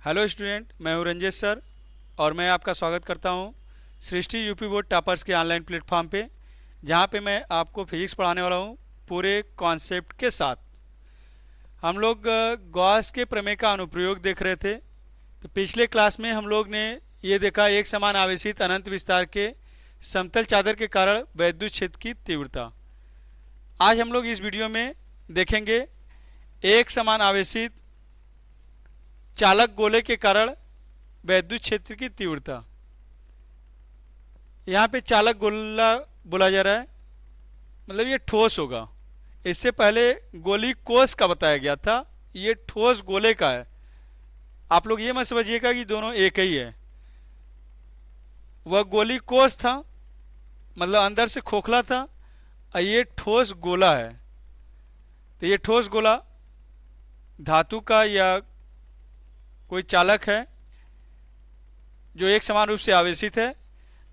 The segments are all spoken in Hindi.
हेलो स्टूडेंट, मैं हूं रंजेश सर और मैं आपका स्वागत करता हूं सृष्टि यूपी बोर्ड टॉपर्स के ऑनलाइन प्लेटफॉर्म पे, जहां पे मैं आपको फिजिक्स पढ़ाने वाला हूं पूरे कॉन्सेप्ट के साथ। हम लोग गॉस के प्रमेय का अनुप्रयोग देख रहे थे। तो पिछले क्लास में हम लोग ने ये देखा एक समान आवेशित अनंत विस्तार के समतल चादर के कारण वैद्युत क्षेत्र की तीव्रता। आज हम लोग इस वीडियो में देखेंगे एक समान आवेशित चालक गोले के कारण वैद्युत क्षेत्र की तीव्रता। यहाँ पे चालक गोला बोला जा रहा है, मतलब ये ठोस होगा। इससे पहले गोली कोस का बताया गया था, ये ठोस गोले का है। आप लोग ये मत समझिएगा कि दोनों एक ही है। वह गोली कोस था, मतलब अंदर से खोखला था, और ये ठोस गोला है। तो ये ठोस गोला धातु का या कोई चालक है जो एक समान रूप से आवेशित है।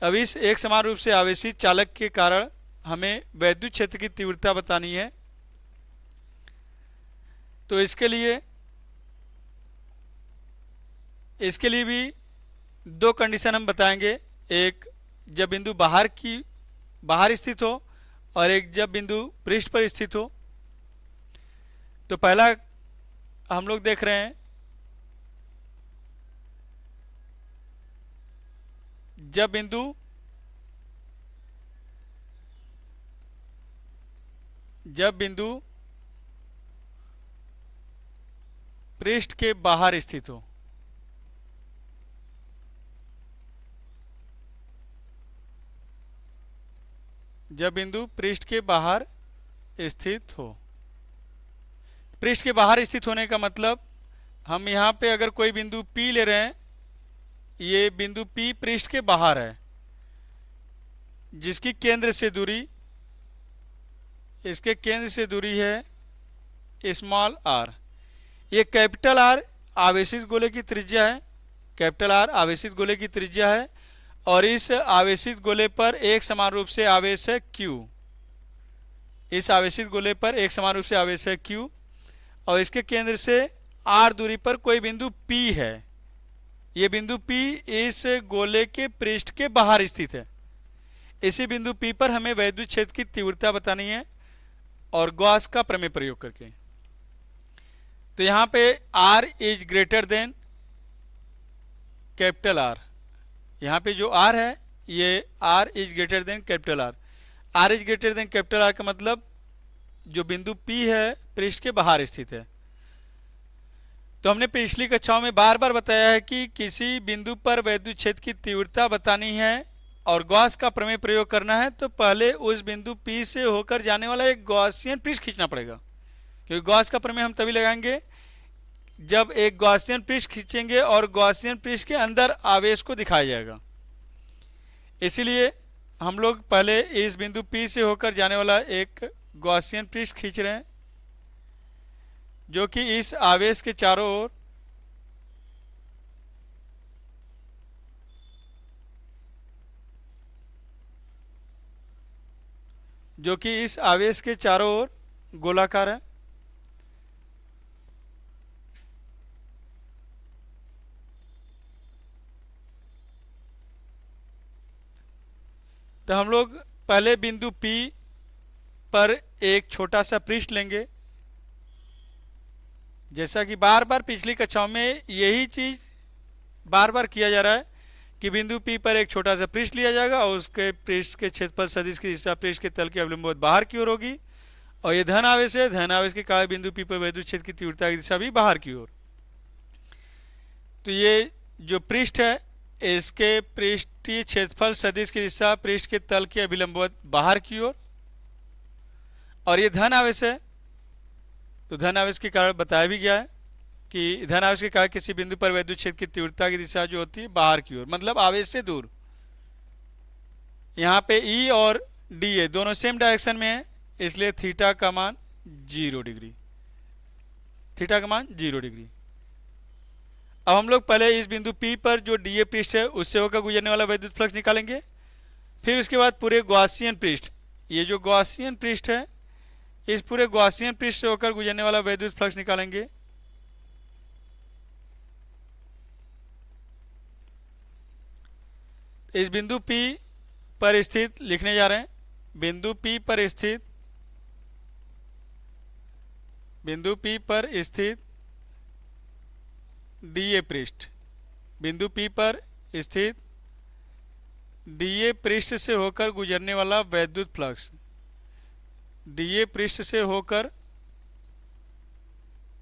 अब इस एक समान रूप से आवेशित चालक के कारण हमें वैद्युत क्षेत्र की तीव्रता बतानी है। तो इसके लिए भी दो कंडीशन हम बताएंगे। एक जब बिंदु बाहर स्थित हो और एक जब बिंदु पृष्ठ पर स्थित हो। तो पहला हम लोग देख रहे हैं, जब बिंदु पृष्ठ के बाहर स्थित हो। जब बिंदु पृष्ठ के बाहर स्थित हो। पृष्ठ के बाहर स्थित होने का मतलब, हम यहाँ पे अगर कोई बिंदु P ले रहे हैं, ये बिंदु P पृष्ठ के बाहर है, जिसकी केंद्र से दूरी, इसके केंद्र से दूरी है स्मॉल r। ये कैपिटल R आवेशित गोले की त्रिज्या है। कैपिटल R आवेशित गोले की त्रिज्या है और इस आवेशित गोले पर एक समान रूप से आवेश है Q। इस आवेशित गोले पर एक समान रूप से आवेश है Q और इसके केंद्र से R दूरी पर कोई बिंदु P है। ये बिंदु P इस गोले के पृष्ठ के बाहर स्थित है। इसी बिंदु P पर हमें वैद्युत क्षेत्र की तीव्रता बतानी है और गॉस का प्रमेय प्रयोग करके। तो यहाँ पे R is greater than capital R। यहाँ पे जो R है, ये R is greater than capital R। R is greater than capital R का मतलब जो बिंदु P है पृष्ठ के बाहर स्थित है। तो हमने पिछली कक्षाओं में बार बार बताया है कि किसी बिंदु पर वैद्युत क्षेत्र की तीव्रता बतानी है और गॉस का प्रमेय प्रयोग करना है, तो पहले उस बिंदु P से होकर जाने वाला एक गॉसियन पृष्ठ खींचना पड़ेगा। क्योंकि गॉस का प्रमेय हम तभी लगाएंगे जब एक गॉसियन पृष्ठ खींचेंगे और गॉसियन पृष्ठ के अंदर आवेश को दिखाया जाएगा। इसीलिए हम लोग पहले इस बिंदु P से होकर जाने वाला एक गॉसियन पृष्ठ खींच रहे हैं, जो कि इस आवेश के चारों ओर गोलाकार है। तो हम लोग पहले बिंदु P पर एक छोटा सा पृष्ठ लेंगे। जैसा कि बार बार पिछली कक्षाओं में यही चीज बार बार किया जा रहा है कि बिंदु P पर एक छोटा सा पृष्ठ लिया जाएगा और उसके पृष्ठ के क्षेत्रफल सदिश की दिशा पृष्ठ के तल के अवलंबवत बाहर की ओर होगी और ये धन आवेश है। धन आवेश के कारण बिंदु P पर वैद्युत क्षेत्र की तीव्रता की दिशा भी बाहर की ओर। तो ये जो पृष्ठ है, इसके पृष्ठीय क्षेत्रफल सदिश की दिशा पृष्ठ के तल के अभिलंबवत बाहर की ओर, और ये धन आवेश है। तो धन आवेश के कारण बताया भी गया है कि धन आवेश के कारण किसी बिंदु पर वैद्युत क्षेत्र की तीव्रता की दिशा जो होती है बाहर की ओर, मतलब आवेश से दूर। यहाँ पे E और D दोनों सेम डायरेक्शन में है, इसलिए थीटा का मान 0 डिग्री। थीटा का मान 0 डिग्री। अब हम लोग पहले इस बिंदु P पर जो DA पृष्ठ है उससे होकर गुजरने वाला वैद्युत फ्लक्स निकालेंगे। फिर उसके बाद पूरे गॉसियन पृष्ठ, ये जो गॉसियन पृष्ठ है, इस पूरे गॉसियन पृष्ठ से होकर गुजरने वाला वैद्युत फ्लक्स निकालेंगे। इस बिंदु P पर स्थित लिखने जा रहे हैं, बिंदु P पर स्थित, बिंदु P पर स्थित DA पृष्ठ, बिंदु P पर स्थित DA पृष्ठ से होकर गुजरने वाला वैद्युत फ्लक्स, DA पृष्ठ से होकर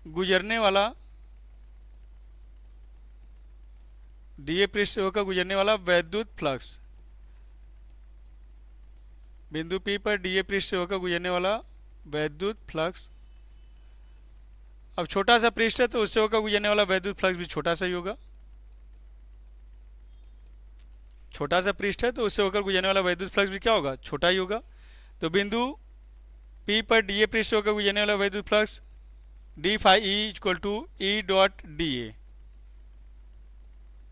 गुजरने वाला, DA पृष्ठ से होकर गुजरने वाला वैद्युत फ्लक्स, बिंदु P पर DA पृष्ठ से होकर गुजरने वाला वैद्युत फ्लक्स। अब छोटा सा पृष्ठ है तो उससे होकर गुजरने वाला वैद्युत फ्लक्स भी छोटा सा ही होगा, छोटा सा पृष्ठ है तो उससे होकर गुजरने वाला वैद्युत फ्लक्स भी क्या होगा, छोटा ही होगा। तो बिंदु P पर DA पृष्ठ से होकर गुजरने वाला वैद्युत flux d phi E equal to E dot DA,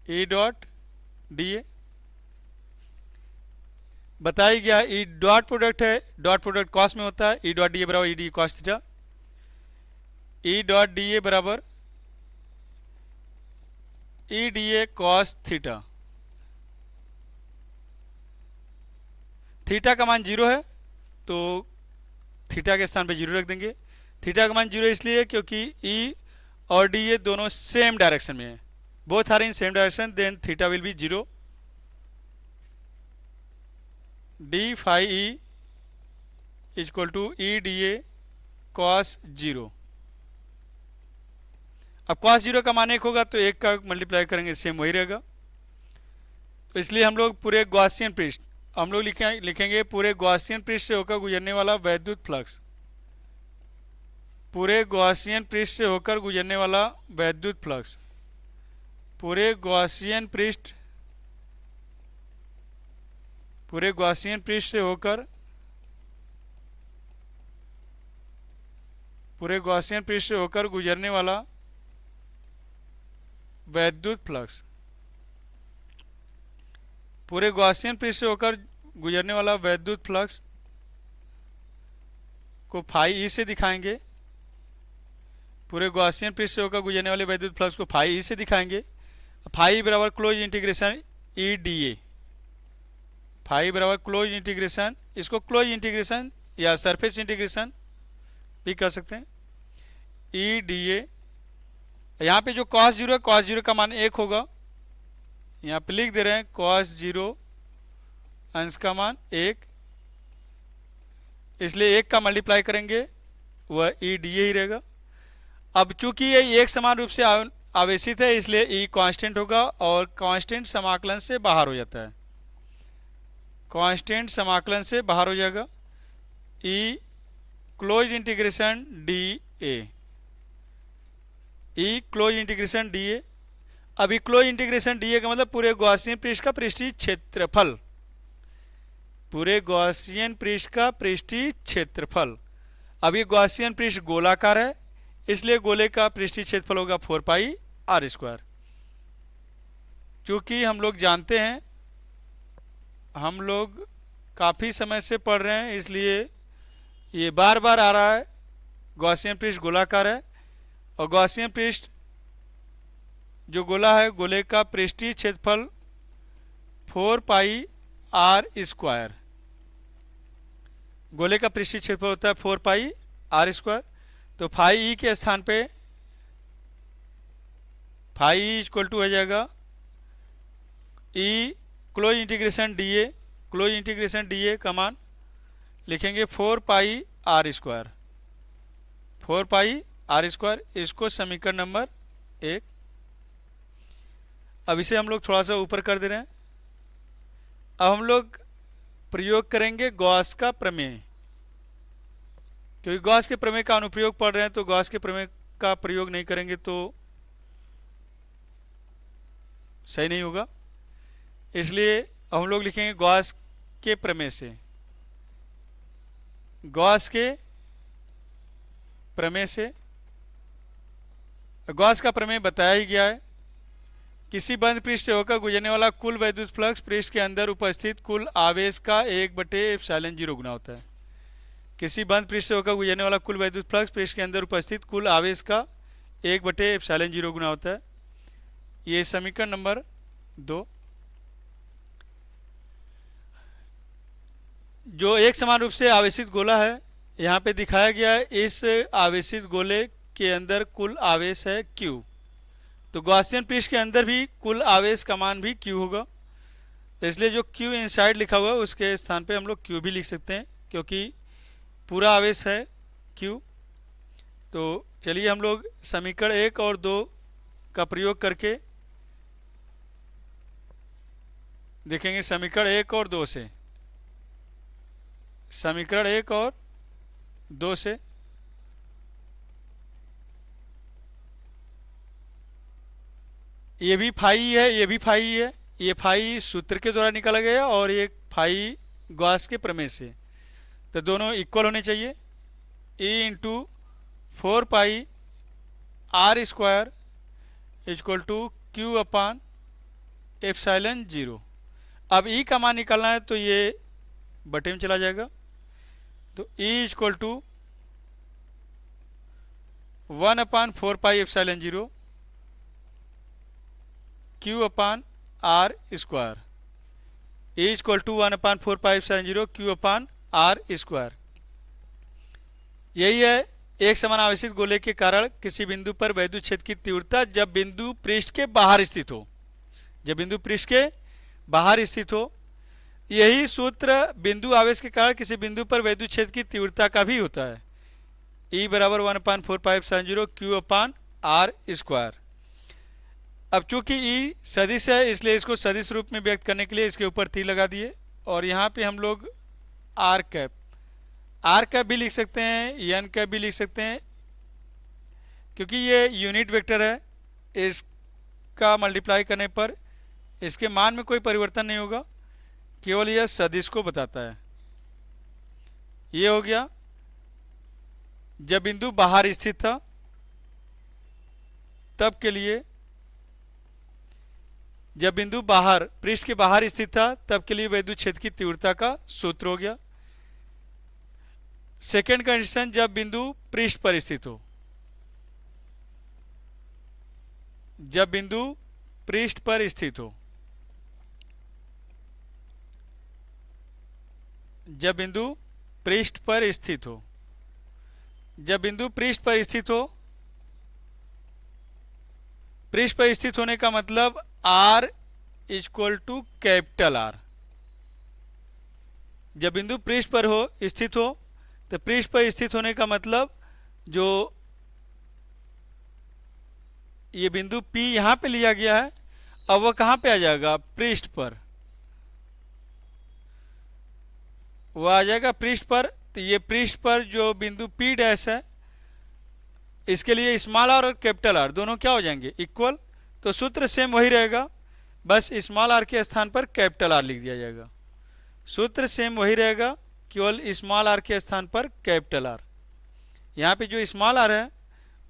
E dot DA बताया गया। E डॉट प्रोडक्ट है, डॉट प्रोडक्ट कॉस में होता है, E डॉट DA बराबर ED cos theta, E dot DA बराबर EDA कॉस थीटा। थीटा का मान 0 है तो थीटा के स्थान पे 0 रख देंगे। थीटा का मान 0 इसलिए क्योंकि E और DA दोनों सेम डायरेक्शन में है, both are in same direction, then theta will be 0। d phi E equal to EDA cos 0। अब cos 0 का मान 1 होगा तो 1 का मल्टीप्लाई करेंगे सेम वही रहेगा। तो इसलिए हम लोग पूरे गॉसियन पृष्ठ, हम लोग लिखेंगे पूरे गॉसियन पृष्ठ से होकर गुजरने वाला वैद्युत फ्लक्स, पूरे गॉसियन पृष्ठ से होकर गुजरने वाला वैद्युत फ्लक्स, पूरे गॉसियन पृष्ठ, पूरे गॉसियन पृष्ठ से होकर, पूरे गॉसियन पृष्ठ से होकर गुजरने वाला वैद्युत फ्लक्स, पूरे गॉसियन पृष्ठ से होकर गुजरने वाला वैद्युत फ्लक्स को फाई ई से दिखाएंगे, पूरे गॉसियन पृष्ठ से होकर गुजरने वाले वैद्युत फ्लक्स को फाई ई से दिखाएंगे। फाई बराबर close integration E D A, phi बराबर क्लोज इंटीग्रेशन, इसको क्लोज इंटीग्रेशन या सरफेस इंटीग्रेशन भी कर सकते हैं, ई डी ए। यहाँ पे जो cos 0 है, cos 0 का मान 1 होगा, यहाँ पे लिख दे रहे हैं cos 0 अंश का मान 1, इसलिए 1 का मल्टीप्लाई करेंगे वह ई डी ए ही रहेगा। अब चूंकि ये एक समान रूप से आवेशित है इसलिए ई कांस्टेंट होगा और कांस्टेंट समाकलन से बाहर हो जाता है, कांस्टेंट समाकलन से बाहर हो जाएगा। E close integration D A, E close integration D A. अभी क्लोज इंटीग्रेशन डी ए का मतलब पूरे गॉसियन पृष्ठ का पृष्ठीय क्षेत्रफल, पूरे गॉसियन पृष्ठ का पृष्ठीय क्षेत्रफल। अब ये गॉसियन पृष्ठ गोलाकार है इसलिए गोले का पृष्ठीय क्षेत्रफल होगा 4 पाई आर स्क्वायर। चूँकि हम लोग जानते हैं, हम लोग काफ़ी समय से पढ़ रहे हैं इसलिए ये बार बार आ रहा है, गॉसियन पृष्ठ गोलाकार है और गॉसियन पृष्ठ जो गोला है, गोले का पृष्ठीय क्षेत्रफल 4 पाई आर स्क्वायर, गोले का पृष्ठीय क्षेत्रफल होता है 4 पाई आर स्क्वायर। तो फाई ई के स्थान पे फाई ई इक्वल टू हो जाएगा E close integration D A, close integration D A का मान लिखेंगे 4 pi R square, 4 pi R square. इसको समीकरण नंबर 1। अब इसे हम लोग थोड़ा सा ऊपर कर दे रहे हैं। अब हम लोग प्रयोग करेंगे गॉस का प्रमेय, क्योंकि गॉस के प्रमेय का अनुप्रयोग पढ़ रहे हैं तो गॉस के प्रमेय का प्रयोग नहीं करेंगे तो सही नहीं होगा। इसलिए हम लोग लिखेंगे गॉस के प्रमेय से, गॉस के प्रमेय से। गॉस का प्रमेय बताया ही गया है, किसी बंद पृष्ठ से होकर गुजरने वाला कुल वैद्युत फ्लक्स पृष्ठ के अंदर उपस्थित कुल आवेश का 1/ε0 गुना होता है। किसी बंद पृष्ठ से होकर गुजरने वाला कुल वैद्युत फ्लक्स पृष्ठ के अंदर उपस्थित कुल आवेश का 1/ε0 गुना होता है। ये समीकरण नंबर 2। जो एक समान रूप से आवेशित गोला है यहाँ पे दिखाया गया है, इस आवेशित गोले के अंदर कुल आवेश है Q। तो गॉसियन पृष्ठ के अंदर भी कुल आवेश का मान भी Q होगा। तो इसलिए जो Q इनसाइड लिखा हुआ है उसके स्थान पे हम लोग Q भी लिख सकते हैं, क्योंकि पूरा आवेश है Q। तो चलिए हम लोग समीकरण 1 और 2 का प्रयोग करके देखेंगे। समीकरण 1 और 2 से, समीकरण 1 और 2 से ये भी फाई है, ये भी फाई है। ये फाई सूत्र के द्वारा निकाला गया और ये फाई गॉस के प्रमेय से। तो दोनों इक्वल होने चाहिए। E into 4 pi R square equal to Q upon epsilon 0। अब E का मान निकालना है तो ये बटे में चला जाएगा। तो E equal to 1/4 pi epsilon 0 Q upon R square. E equal to 1/4 pi epsilon 0 Q upon R square. यही है एक समान आवेशित गोले के कारण किसी बिंदु पर वैद्युत क्षेत्र की तीव्रता जब बिंदु पृष्ठ के बाहर स्थित हो। जब बिंदु पृष्ठ के बाहर स्थित हो। यही सूत्र बिंदु आवेश के कारण किसी बिंदु पर वैद्युत क्षेत्र की तीव्रता का भी होता है। E बराबर 1/4 pi epsilon 0 Q upon R square. अब चूंकि E सदिश है इसलिए इसको सदिश रूप में व्यक्त करने के लिए इसके ऊपर तीर लगा दिए और यहाँ पे हम लोग आर कैप भी लिख सकते हैं, एन कैप भी लिख सकते हैं, क्योंकि ये यूनिट वेक्टर है। इसका मल्टीप्लाई करने पर इसके मान में कोई परिवर्तन नहीं होगा, केवल यह सदिश को बताता है। ये हो गया जब बिंदु बाहर स्थित था तब के लिए। जब बिंदु बाहर पृष्ठ के बाहर स्थित था तब के लिए वैद्युत क्षेत्र की तीव्रता का सूत्र हो गया। सेकेंड कंडीशन जब बिंदु पृष्ठ पर स्थित हो। जब बिंदु पृष्ठ पर स्थित हो। जब बिंदु पृष्ठ पर स्थित हो। जब बिंदु पृष्ठ पर स्थित हो। पृष्ठ पर स्थित होने का मतलब R equal to capital R। जब बिंदु पृष्ठ पर हो, स्थित हो, तो पृष्ठ पर स्थित होने का मतलब जो ये बिंदु P यहां पे लिया गया है, अब वह कहां पे आ जाएगा? पृष्ठ पर। वह आ जाएगा पृष्ठ पर। तो ये पृष्ठ पर जो बिंदु P डैश है, इसके लिए स्मॉल आर और कैपिटल आर दोनों क्या हो जाएंगे? इक्वल। तो सूत्र सेम वही रहेगा, बस स्मॉल आर के स्थान पर कैपिटल आर लिख दिया जाएगा। सूत्र सेम वही रहेगा, केवल स्मॉल आर के स्थान पर कैपिटल आर। यहाँ पे जो स्मॉल आर है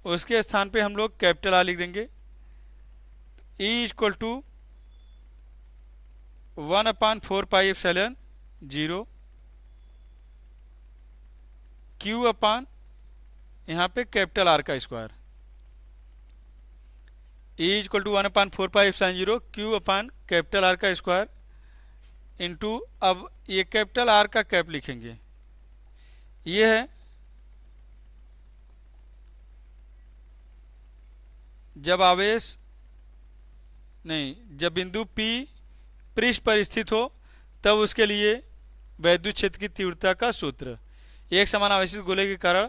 उसके स्थान पे हम लोग कैपिटल आर लिख देंगे। E equal to 1/4 pi epsilon 0 Q upon यहाँ पे कैपिटल आर का square. E equal to 1/4 pi epsilon 0 Q upon capital R का स्क्वायर इंटू, अब ये कैपिटल आर का कैप लिखेंगे। ये है जब आवेश नहीं, जब बिंदु P पृष्ठ पर स्थित हो तब उसके लिए वैद्युत क्षेत्र की तीव्रता का सूत्र। एक समान आवेशित गोले के कारण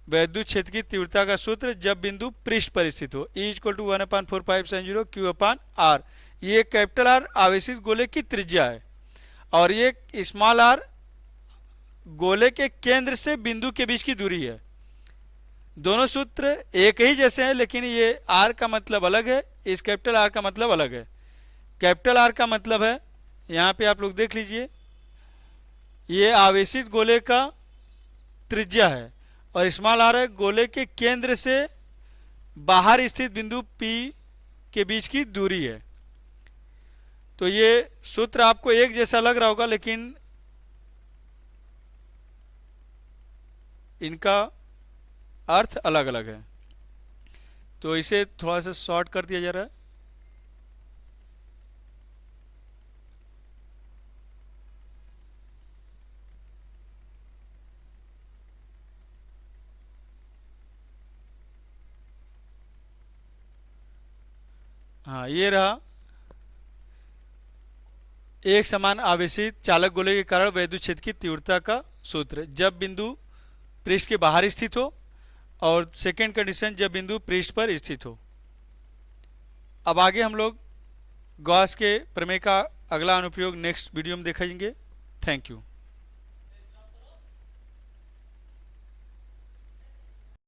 वैद्युत क्षेत्र की तीव्रता का सूत्र जब बिंदु पृष्ठ पर स्थित हो। E equal to 1/4 pi epsilon 0 Q upon R। ये कैपिटल आर आवेशित गोले की त्रिज्या है और ये स्मॉल आर गोले के केंद्र से बिंदु के बीच की दूरी है। दोनों सूत्र एक ही जैसे हैं, लेकिन ये आर का मतलब अलग है, इस कैपिटल आर का मतलब अलग है। कैपिटल आर का मतलब है, यहाँ पे आप लोग देख लीजिए, ये आवेशित गोले का त्रिज्या है और स्मॉल आर है गोले के केंद्र से बाहर स्थित बिंदु P के बीच की दूरी है। तो ये सूत्र आपको एक जैसा लग रहा होगा, लेकिन इनका अर्थ अलग अलग है। तो इसे थोड़ा सा शॉर्ट कर दिया जा रहा है। हाँ, ये रहा एक समान आवेशित चालक गोले के कारण वैद्युत क्षेत्र की तीव्रता का सूत्र, जब बिंदु पृष्ठ के बाहर स्थित हो, और सेकेंड कंडीशन जब बिंदु पृष्ठ पर स्थित हो। अब आगे हम लोग गॉस के प्रमेय का अगला अनुप्रयोग नेक्स्ट वीडियो में देखेंगे। Thank you.